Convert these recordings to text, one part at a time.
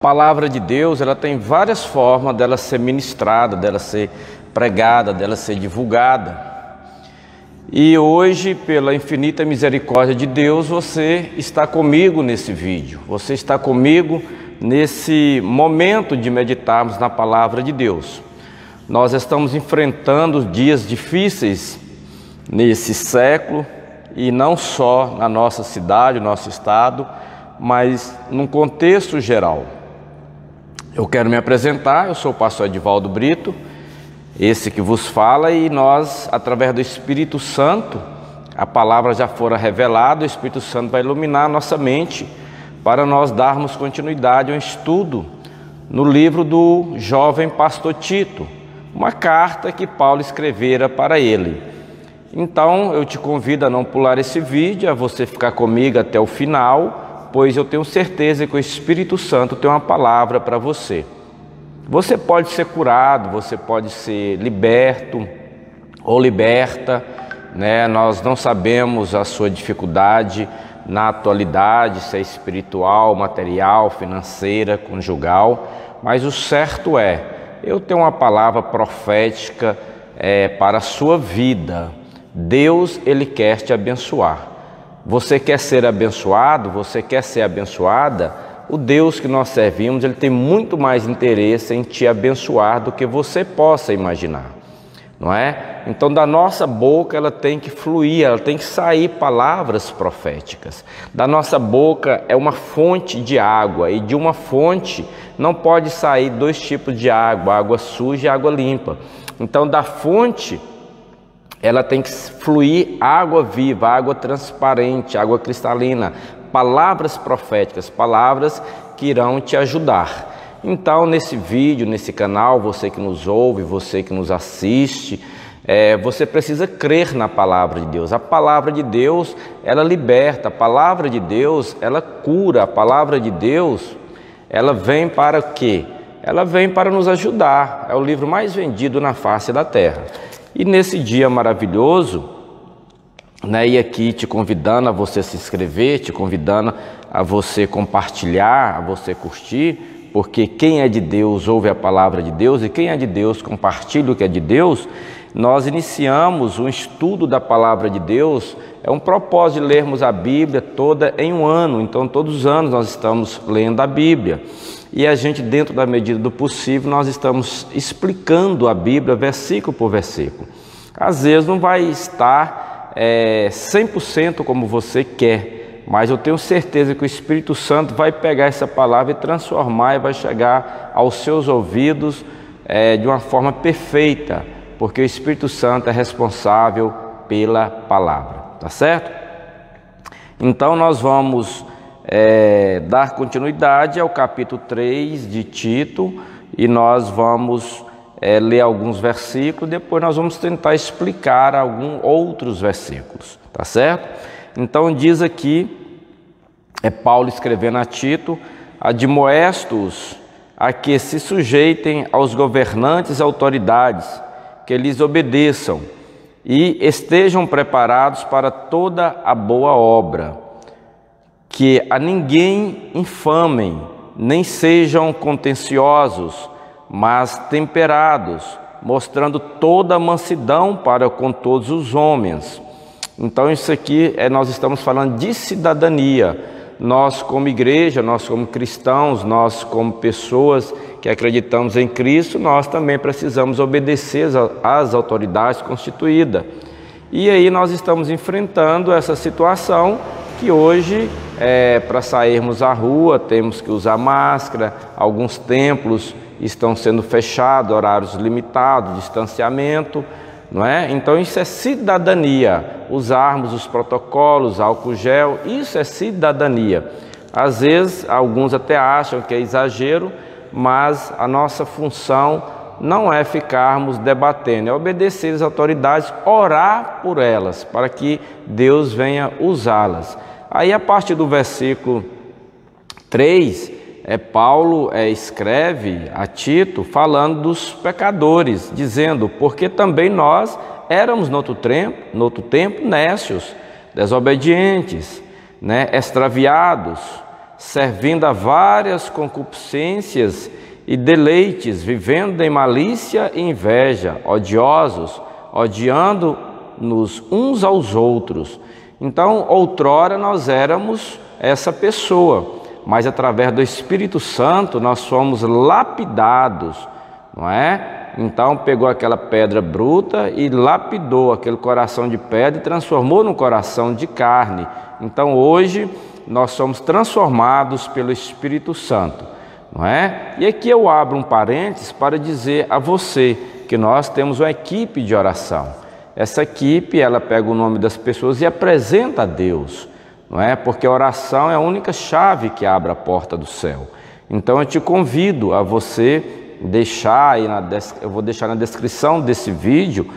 palavra de Deus, ela tem várias formas dela ser ministrada, dela ser pregada, dela ser divulgada. E hoje, pela infinita misericórdia de Deus, você está comigo nesse vídeo. Você está comigo nesse momento de meditarmos na palavra de Deus. Nós estamos enfrentando dias difíceis nesse século, e não só na nossa cidade, no nosso estado, mas num contexto geral. Eu quero me apresentar, eu sou o pastor Edivaldo Brito, esse que vos fala, e nós, através do Espírito Santo, a palavra já fora revelada, o Espírito Santo vai iluminar a nossa mente para nós darmos continuidade ao estudo no livro do jovem pastor Tito, uma carta que Paulo escrevera para ele. Então eu te convido a não pular esse vídeo, a você ficar comigo até o final, pois eu tenho certeza que o Espírito Santo tem uma palavra para você. Você pode ser curado, você pode ser liberto ou liberta, né? Nós não sabemos a sua dificuldade na atualidade, se é espiritual, material, financeira, conjugal, mas o certo é, eu tenho uma palavra profética para a sua vida. Deus, Ele quer te abençoar. Você quer ser abençoado? Você quer ser abençoada? O Deus que nós servimos, Ele tem muito mais interesse em te abençoar do que você possa imaginar, não é? Então da nossa boca ela tem que fluir, ela tem que sair palavras proféticas. Da nossa boca é uma fonte de água, e de uma fonte não pode sair dois tipos de água, água suja e água limpa. Então da fonte ela tem que fluir água viva, água transparente, água cristalina, palavras proféticas, palavras que irão te ajudar. Então, nesse vídeo, nesse canal, você que nos ouve, você que nos assiste, você precisa crer na palavra de Deus. A palavra de Deus, ela liberta, a palavra de Deus, ela cura, a palavra de Deus, ela vem para quê? Ela vem para nos ajudar. É o livro mais vendido na face da terra. E nesse dia maravilhoso, né, e aqui te convidando a você se inscrever, te convidando a você compartilhar, a você curtir, porque quem é de Deus ouve a palavra de Deus, e quem é de Deus compartilha o que é de Deus. Nós iniciamos um estudo da palavra de Deus, é um propósito de lermos a Bíblia toda em um ano. Então todos os anos nós estamos lendo a Bíblia. E a gente, dentro da medida do possível, nós estamos explicando a Bíblia versículo por versículo. Às vezes não vai estar 100% como você quer, mas eu tenho certeza que o Espírito Santo vai pegar essa palavra e transformar, e vai chegar aos seus ouvidos de uma forma perfeita, porque o Espírito Santo é responsável pela palavra, tá certo? Então nós vamos dar continuidade ao capítulo 3 de Tito, e nós vamos ler alguns versículos, depois nós vamos tentar explicar alguns outros versículos, tá certo? Então diz aqui, Paulo escrevendo a Tito: admoesto-os a que se sujeitem aos governantes e autoridades, que lhes obedeçam e estejam preparados para toda a boa obra, que a ninguém infamem, nem sejam contenciosos, mas temperados, mostrando toda a mansidão para com todos os homens. Então isso aqui nós estamos falando de cidadania. Nós como igreja, nós como cristãos, nós como pessoas que acreditamos em Cristo, nós também precisamos obedecer às autoridades constituídas. E aí nós estamos enfrentando essa situação que hoje, para sairmos à rua, temos que usar máscara, alguns templos estão sendo fechados, horários limitados, distanciamento, não é? Então isso é cidadania, usarmos os protocolos, álcool gel, isso é cidadania. Às vezes, alguns até acham que é exagero, mas a nossa função não é ficarmos debatendo, é obedecer às autoridades, orar por elas, para que Deus venha usá-las. Aí a partir do versículo 3, Paulo escreve a Tito falando dos pecadores, dizendo: porque também nós éramos no outro tempo nécios, desobedientes, extraviados, servindo a várias concupiscências e deleites, vivendo em malícia e inveja, odiosos, odiando-nos uns aos outros. Então, outrora nós éramos essa pessoa, mas através do Espírito Santo nós fomos lapidados, não é? Então pegou aquela pedra bruta e lapidou aquele coração de pedra e transformou num coração de carne. Então hoje nós somos transformados pelo Espírito Santo, não é? E aqui eu abro um parênteses para dizer a você que nós temos uma equipe de oração. Essa equipe, ela pega o nome das pessoas e apresenta a Deus, não é? Porque a oração é a única chave que abre a porta do céu. Então eu te convido a você deixar aí, eu vou deixar na descrição desse vídeo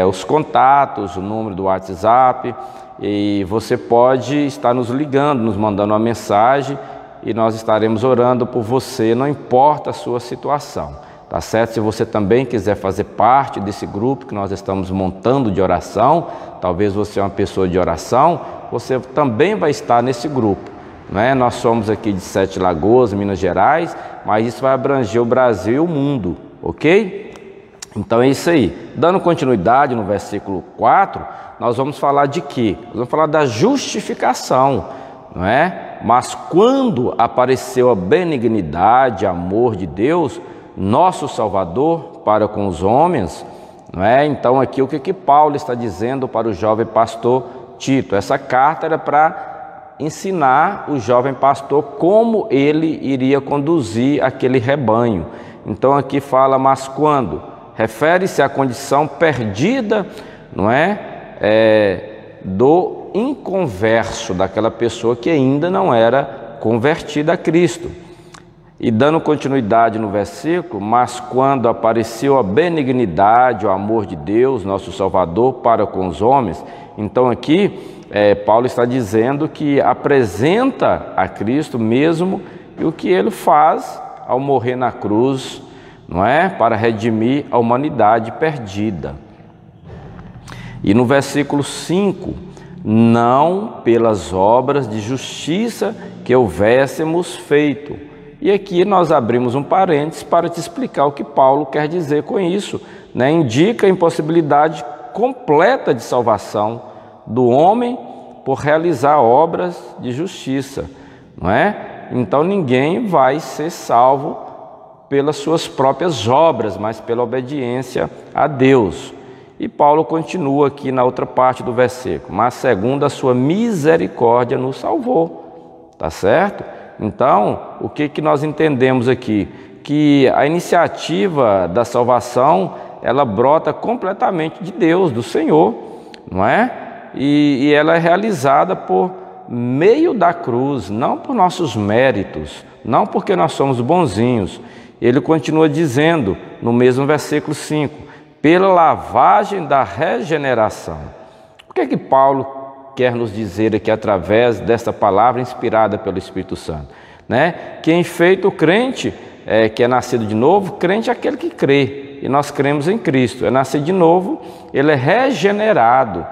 os contatos, o número do WhatsApp, e você pode estar nos ligando, nos mandando uma mensagem e nós estaremos orando por você, não importa a sua situação, tá certo? Se você também quiser fazer parte desse grupo que nós estamos montando de oração, talvez você é uma pessoa de oração, você também vai estar nesse grupo, né? Nós somos aqui de Sete Lagoas, Minas Gerais, mas isso vai abranger o Brasil e o mundo, ok? Então é isso aí. Dando continuidade no versículo 4, nós vamos falar de quê? Nós vamos falar da justificação, não é? Mas quando apareceu a benignidade, amor de Deus, nosso Salvador, para com os homens, não é? Então aqui o que Paulo está dizendo para o jovem pastor Tito? Essa carta era para ensinar o jovem pastor como ele iria conduzir aquele rebanho. Então aqui fala, mas quando? Refere-se à condição perdida, não é? Do inconverso, daquela pessoa que ainda não era convertida a Cristo. E dando continuidade no versículo, mas quando apareceu a benignidade, o amor de Deus, nosso Salvador, para com os homens, então aqui Paulo está dizendo que apresenta a Cristo mesmo e o que ele faz ao morrer na cruz, não é? Para redimir a humanidade perdida. E no versículo 5, não pelas obras de justiça que houvéssemos feito. E aqui nós abrimos um parênteses para te explicar o que Paulo quer dizer com isso, né? Indica a impossibilidade completa de salvação do homem por realizar obras de justiça, não é? Então ninguém vai ser salvo pelas suas próprias obras, mas pela obediência a Deus. E Paulo continua aqui na outra parte do versículo, mas segundo a sua misericórdia nos salvou, tá certo? Então, o que nós entendemos aqui? Que a iniciativa da salvação, ela brota completamente de Deus, do Senhor, não é? E ela é realizada por meio da cruz, não por nossos méritos, não porque nós somos bonzinhos. Ele continua dizendo, no mesmo versículo 5, pela lavagem da regeneração. O que Paulo quer nos dizer aqui através desta palavra inspirada pelo Espírito Santo, né? Quem feito o crente, que é nascido de novo, crente é aquele que crê, e nós cremos em Cristo. É nascido de novo, ele é regenerado,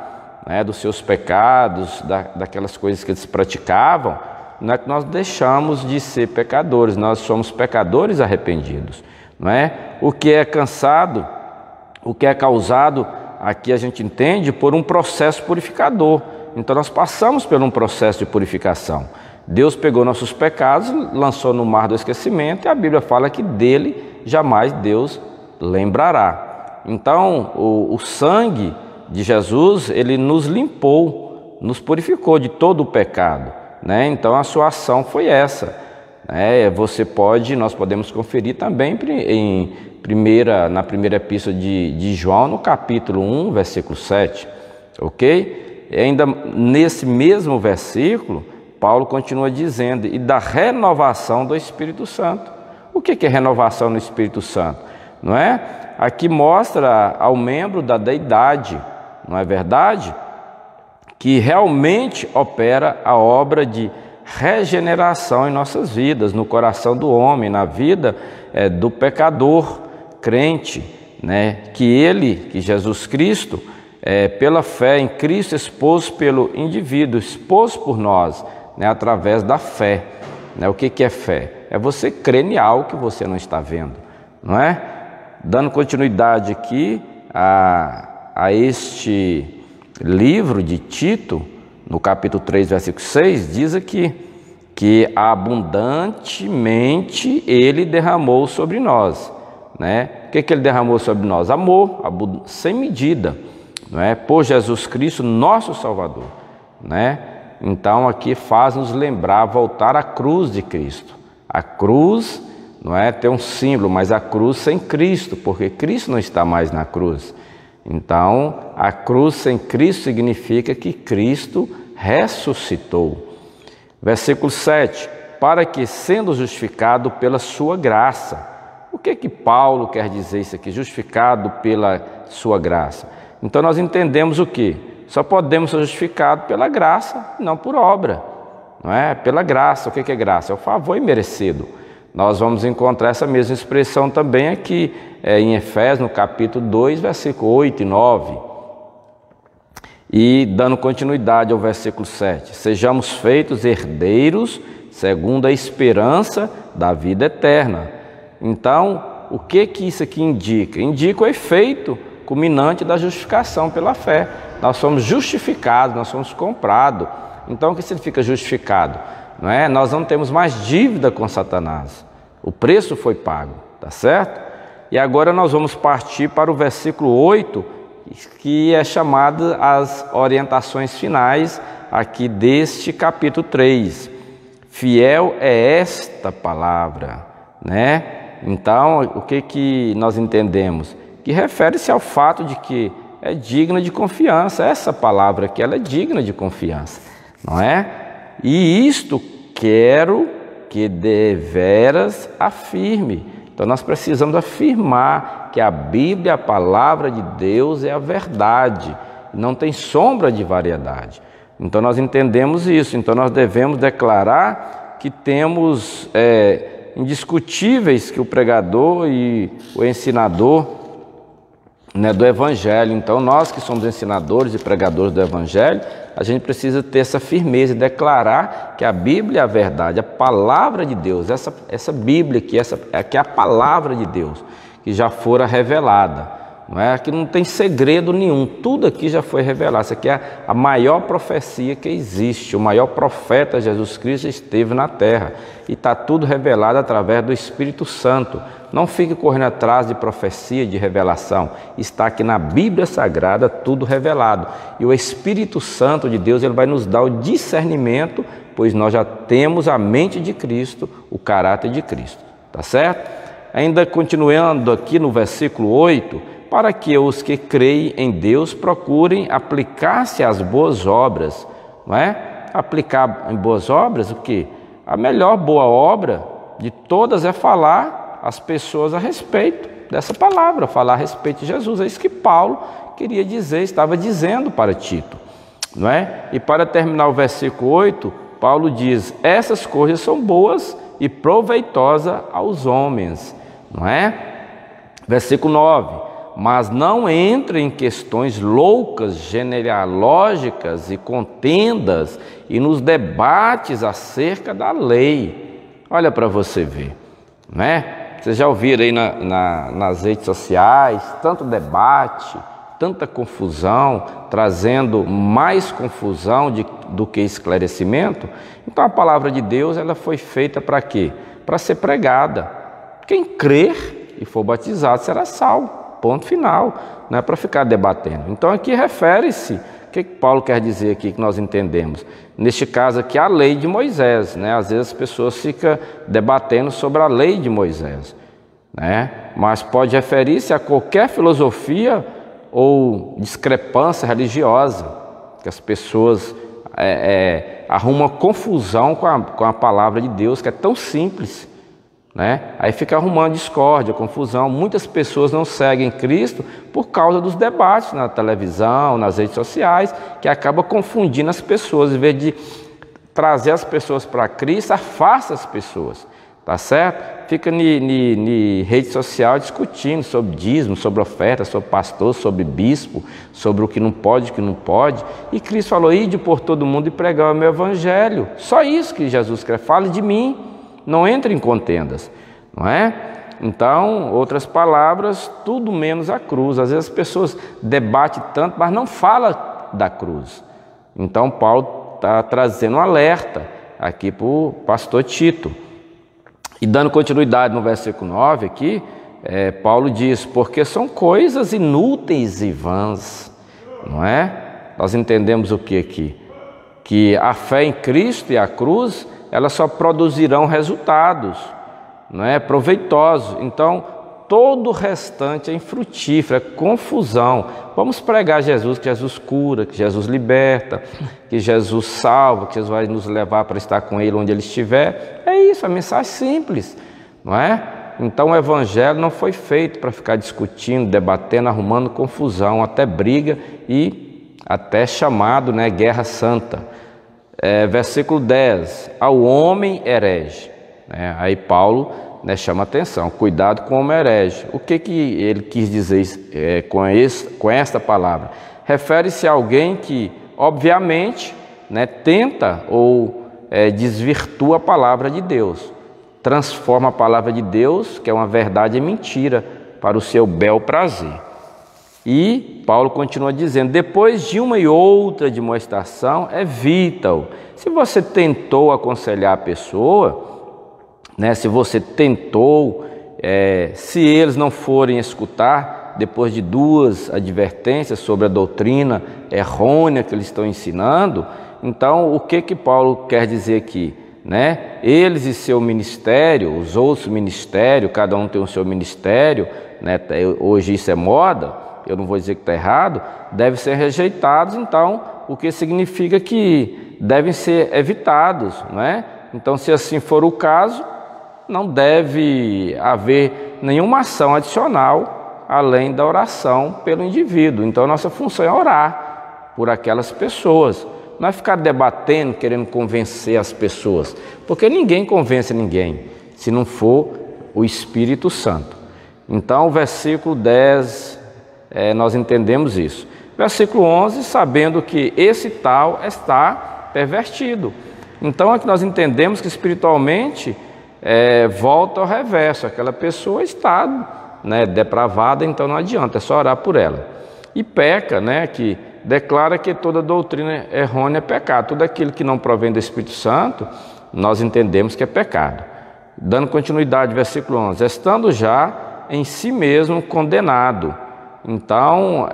né, dos seus pecados, daquelas coisas que eles praticavam. Não é que nós deixamos de ser pecadores, nós somos pecadores arrependidos, não é? O que é cansado, o que é causado, aqui a gente entende, por um processo purificador. Então nós passamos por um processo de purificação. Deus pegou nossos pecados, lançou no mar do esquecimento, e a Bíblia fala que dele jamais Deus lembrará. Então o sangue de Jesus, ele nos limpou, nos purificou de todo o pecado, né? Então a sua ação foi essa, né? Nós podemos conferir também na primeira epístola de João, no capítulo 1, versículo 7, ok? E ainda nesse mesmo versículo, Paulo continua dizendo, e da renovação do Espírito Santo. O que é renovação no Espírito Santo? Não é? Aqui mostra ao membro da deidade, não é verdade? Que realmente opera a obra de regeneração em nossas vidas, no coração do homem, na vida do pecador crente, né? Que Jesus Cristo, pela fé em Cristo, expôs pelo indivíduo, expôs por nós, né? Através da fé. né? O que é fé? É você crer em algo que você não está vendo, não é? Dando continuidade aqui a este livro de Tito, no capítulo 3, versículo 6, diz aqui que abundantemente Ele derramou sobre nós, né? O que Ele derramou sobre nós? Amor, sem medida, não é? Por Jesus Cristo, nosso Salvador, né? Então aqui faz-nos lembrar, voltar à cruz de Cristo. A cruz não é ter um símbolo, mas a cruz sem Cristo, porque Cristo não está mais na cruz. Então, a cruz sem Cristo significa que Cristo ressuscitou. Versículo 7, para que, sendo justificado pela sua graça. O que Paulo quer dizer isso aqui? Justificado pela sua graça. Então nós entendemos o quê? Só podemos ser justificados pela graça, não por obra. Não é? Pela graça. O que é graça? É o favor imerecido. Nós vamos encontrar essa mesma expressão também aqui em Efésios, no capítulo 2, versículo 8 e 9. E dando continuidade ao versículo 7, sejamos feitos herdeiros segundo a esperança da vida eterna. Então, o que isso aqui indica? Indica o efeito culminante da justificação pela fé. Nós somos justificados, nós somos comprados. Então, o que significa justificado? Não é? Nós não temos mais dívida com Satanás. O preço foi pago, tá certo? E agora nós vamos partir para o versículo 8, que é chamado as orientações finais aqui deste capítulo 3. Fiel é esta palavra, né? Então, o que nós entendemos? Que refere-se ao fato de que é digna de confiança. Essa palavra aqui, ela é digna de confiança, não é? E isto quero que deveras afirme. Então nós precisamos afirmar que a Bíblia, a palavra de Deus, é a verdade, não tem sombra de variedade. Então nós entendemos isso, então nós devemos declarar que temos indiscutíveis que o pregador e o ensinador, né, do Evangelho. Então nós que somos ensinadores e pregadores do Evangelho, a gente precisa ter essa firmeza e declarar que a Bíblia é a verdade, a palavra de Deus, essa Bíblia que é a palavra de Deus, que já fora revelada. Não é? Aqui não tem segredo nenhum, tudo aqui já foi revelado. Isso aqui é a maior profecia que existe, o maior profeta Jesus Cristo esteve na terra e está tudo revelado através do Espírito Santo. Não fique correndo atrás de profecia, de revelação, está aqui na Bíblia Sagrada tudo revelado. E o Espírito Santo de Deus, ele vai nos dar o discernimento, pois nós já temos a mente de Cristo, o caráter de Cristo, tá certo? Ainda continuando aqui no versículo 8, para que os que creem em Deus procurem aplicar-se às boas obras, não é? Aplicar em boas obras o quê? A melhor boa obra de todas é falar às pessoas a respeito dessa palavra, falar a respeito de Jesus. É isso que Paulo queria dizer, estava dizendo para Tito, não é? E para terminar o versículo 8, Paulo diz: essas coisas são boas e proveitosas aos homens, não é? Versículo 9, mas não entre em questões loucas, genealógicas e contendas e nos debates acerca da lei. Olha para você ver, né? Vocês já ouviram aí nas redes sociais, tanto debate, tanta confusão, trazendo mais confusão do que esclarecimento. Então a palavra de Deus, ela foi feita para quê? Para ser pregada. Quem crer e for batizado será salvo. Ponto final, não é para ficar debatendo. Então aqui refere-se, o que Paulo quer dizer aqui que nós entendemos? Neste caso aqui, a lei de Moisés, né? Às vezes as pessoas ficam debatendo sobre a lei de Moisés, né? Mas pode referir-se a qualquer filosofia ou discrepância religiosa, que as pessoas arrumam confusão com a palavra de Deus, que é tão simples, né? Aí fica arrumando discórdia, confusão. Muitas pessoas não seguem Cristo por causa dos debates na televisão, nas redes sociais, que acaba confundindo as pessoas. Em vez de trazer as pessoas para Cristo, afasta as pessoas, tá tá certo? Fica em rede social discutindo sobre dízimo, sobre oferta, sobre pastor, sobre bispo, sobre o que não pode, o que não pode. E Cristo falou: ide por todo mundo e pregar o meu evangelho. Só isso que Jesus quer. Fale de mim, não entre em contendas, não é? Então, outras palavras, tudo menos a cruz. Às vezes as pessoas debatem tanto, mas não falam da cruz. Então Paulo está trazendo um alerta aqui para o pastor Tito. E dando continuidade no versículo 9 aqui, Paulo diz: porque são coisas inúteis e vãs, não é? Nós entendemos o que aqui? Que a fé em Cristo e a cruz, elas só produzirão resultados, não é? Proveitosos. Então, todo o restante é infrutífero, é confusão. Vamos pregar Jesus, que Jesus cura, que Jesus liberta, que Jesus salva, que Jesus vai nos levar para estar com Ele onde Ele estiver. É isso, a mensagem simples, não é? Então o Evangelho não foi feito para ficar discutindo, debatendo, arrumando confusão, até briga e até chamado, né, guerra santa. Versículo 10, ao homem herege. Aí Paulo, né, chama atenção: cuidado com o homem herege. O que ele quis dizer com esta palavra? Refere-se a alguém que, obviamente, né, tenta ou desvirtua a palavra de Deus, transforma a palavra de Deus, que é uma verdade, em mentira, para o seu bel prazer. E Paulo continua dizendo: depois de uma e outra demonstração, evita-o. Se você tentou aconselhar a pessoa, né, se você tentou, se eles não forem escutar, depois de 2 advertências sobre a doutrina errônea que eles estão ensinando, então o que Paulo quer dizer aqui? Né? Eles e seu ministério, os outros ministérios, cada um tem o seu ministério, né? Hoje isso é moda, eu não vou dizer que está errado, devem ser rejeitados. Então, o que significa que devem ser evitados, né? Então, se assim for o caso, não deve haver nenhuma ação adicional além da oração pelo indivíduo. Então, nossa função é orar por aquelas pessoas, não é ficar debatendo, querendo convencer as pessoas, porque ninguém convence ninguém, se não for o Espírito Santo. Então, o versículo 10, nós entendemos isso. Versículo 11, sabendo que esse tal está pervertido. Então, aqui nós entendemos que espiritualmente volta ao reverso, aquela pessoa está, né, depravada, então não adianta, é só orar por ela. E peca, né, que declara que toda doutrina errônea é pecado. Tudo aquilo que não provém do Espírito Santo, nós entendemos que é pecado. Dando continuidade, versículo 11, estando já em si mesmo condenado. Então,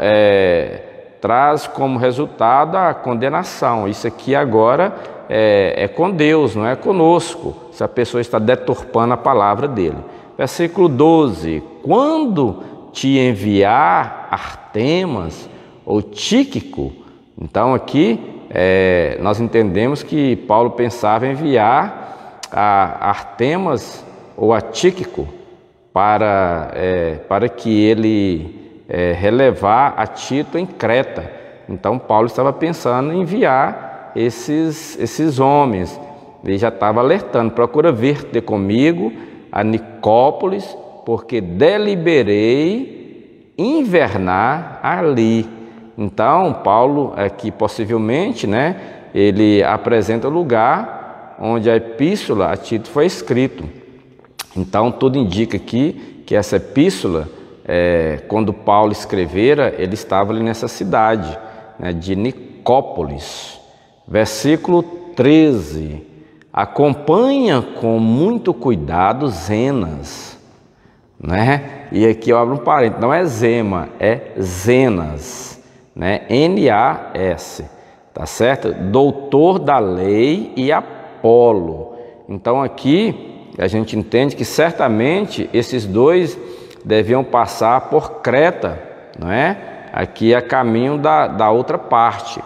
traz como resultado a condenação. Isso aqui agora é com Deus, não é conosco, se a pessoa está deturpando a palavra dele. Versículo 12, quando te enviar Artemas ou Tíquico. Então aqui nós entendemos que Paulo pensava em enviar a Artemas ou a Tíquico para que ele relevar a Tito em Creta. Então Paulo estava pensando em enviar esses homens. Ele já estava alertando: procura vir ter comigo a Nicópolis, porque deliberei invernar ali. Então, Paulo aqui possivelmente, né, ele apresenta o lugar onde a epístola a Tito foi escrito. Então, tudo indica aqui que essa epístola, quando Paulo escrevera, ele estava ali nessa cidade, né, de Nicópolis. Versículo 13, acompanha com muito cuidado Zenas, né? E aqui eu abro um parênteses, não é Zema, é Zenas, né? N-A-S, tá certo? Doutor da lei e Apolo. Então aqui a gente entende que certamente esses dois deviam passar por Creta, não é? Aqui é caminho da outra parte.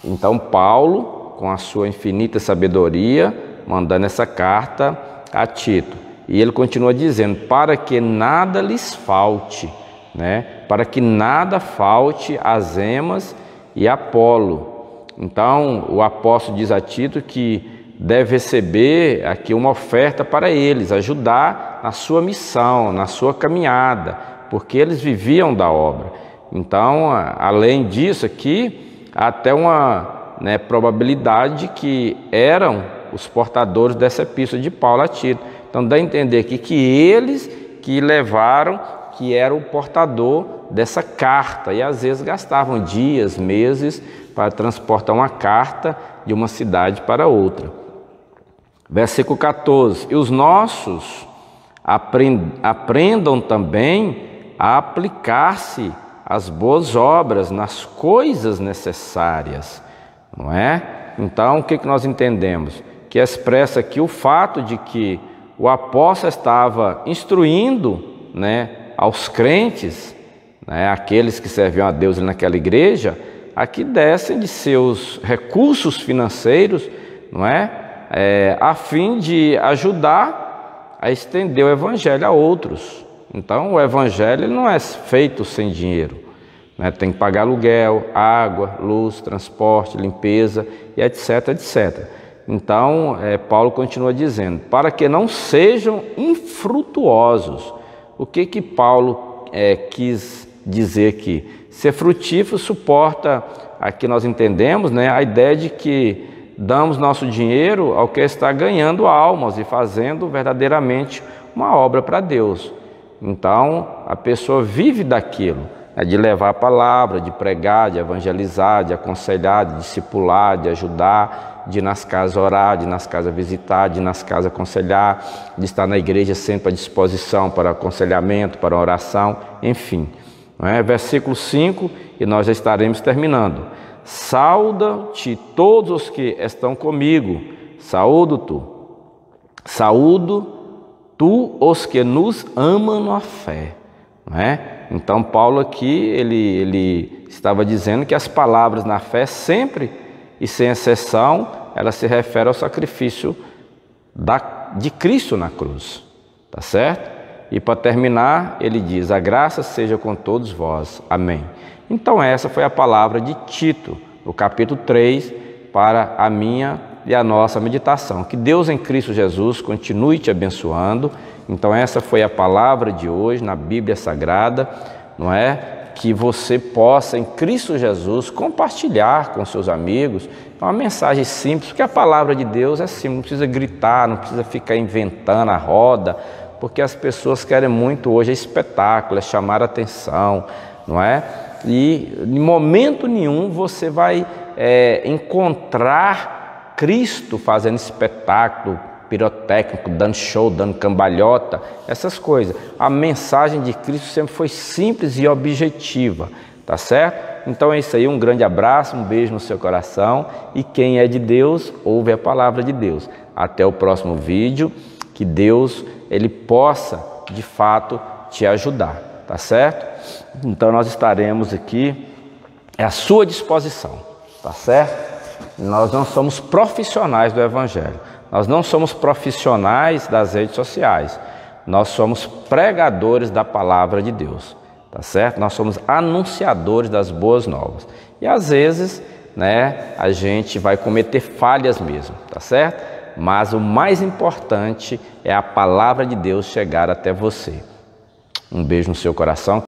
Então Paulo, com a sua infinita sabedoria, mandando essa carta a Tito. E ele continua dizendo: para que nada lhes falte, né? Para que nada falte a Zemas e Apolo. Então o apóstolo diz a Tito que deve receber aqui uma oferta para eles, ajudar na sua missão, na sua caminhada, porque eles viviam da obra. Então, além disso aqui, há até uma probabilidade que eram os portadores dessa epístola de Paulo a Tito. Então dá a entender aqui que eles que levaram, que era o portador dessa carta, e às vezes gastavam dias, meses para transportar uma carta de uma cidade para outra. Versículo 14: e os nossos aprendam também a aplicar-se às boas obras, nas coisas necessárias, não é? Então o que nós entendemos? Que expressa aqui o fato de que o apóstolo estava instruindo, aos crentes, aqueles que serviam a Deus naquela igreja, a que dessem de seus recursos financeiros, a fim de ajudar a estender o evangelho a outros. Então o evangelho não é feito sem dinheiro, tem que pagar aluguel, água, luz, transporte, limpeza e etc, etc. Então Paulo continua dizendo, para que não sejam infrutuosos. O que Paulo quis dizer aqui? Ser frutífero suporta, aqui nós entendemos, a ideia de que damos nosso dinheiro ao que está ganhando almas e fazendo verdadeiramente uma obra para Deus. Então a pessoa vive daquilo, de levar a palavra, de pregar, de evangelizar, de aconselhar, de discipular, de ajudar, de ir nas casas orar, de ir nas casas visitar, de ir nas casas aconselhar, de estar na igreja sempre à disposição para aconselhamento, para oração, enfim. Versículo 5, e nós já estaremos terminando. Sauda-te todos os que estão comigo, saúdo tu os que nos amam na fé. Então Paulo aqui, ele estava dizendo que as palavras na fé sempre e sem exceção, ela se refere ao sacrifício de Cristo na cruz, tá certo? E para terminar, ele diz, a graça seja com todos vós, amém. Então essa foi a palavra de Tito, no capítulo 3, para a minha e a nossa meditação. Que Deus em Cristo Jesus continue te abençoando. Então essa foi a palavra de hoje na Bíblia Sagrada, que você possa em Cristo Jesus compartilhar com seus amigos. É uma mensagem simples, porque a palavra de Deus é simples, não precisa gritar, não precisa ficar inventando a roda, porque as pessoas querem muito hoje espetáculo, chamar a atenção, E em momento nenhum você vai encontrar Cristo fazendo espetáculo pirotécnico, dando show, dando cambalhota, essas coisas. A mensagem de Cristo sempre foi simples e objetiva, tá certo? Então é isso aí, um grande abraço, um beijo no seu coração, e quem é de Deus, ouve a palavra de Deus. Até o próximo vídeo, que Deus, ele possa, de fato, te ajudar, tá certo? Então nós estaremos aqui à sua disposição, tá certo? Nós não somos profissionais do Evangelho, nós não somos profissionais das redes sociais, nós somos pregadores da palavra de Deus, tá certo? Nós somos anunciadores das boas novas. E às vezes, a gente vai cometer falhas mesmo, tá certo? Mas o mais importante é a palavra de Deus chegar até você. Um beijo no seu coração.